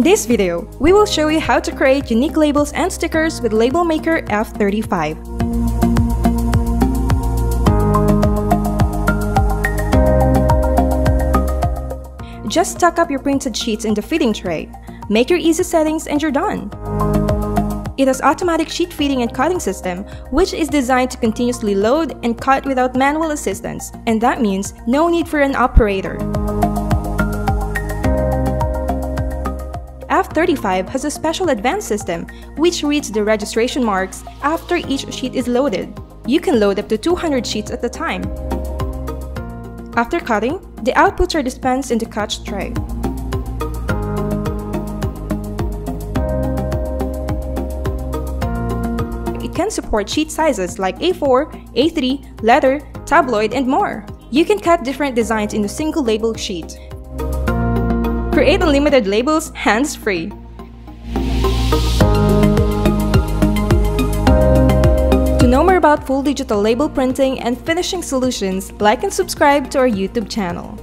In this video, we will show you how to create unique labels and stickers with Labelmaker F35. Just stack up your printed sheets in the feeding tray. Make your easy settings and you're done. It has automatic sheet feeding and cutting system, which is designed to continuously load and cut without manual assistance, and that means no need for an operator. F35 has a special advanced system which reads the registration marks after each sheet is loaded. You can load up to 200 sheets at a time. After cutting, the outputs are dispensed in the cut tray. It can support sheet sizes like A4, A3, leather, tabloid, and more. You can cut different designs in a single label sheet. Create unlimited labels hands-free. To know more about full digital label printing and finishing solutions, like and subscribe to our YouTube channel.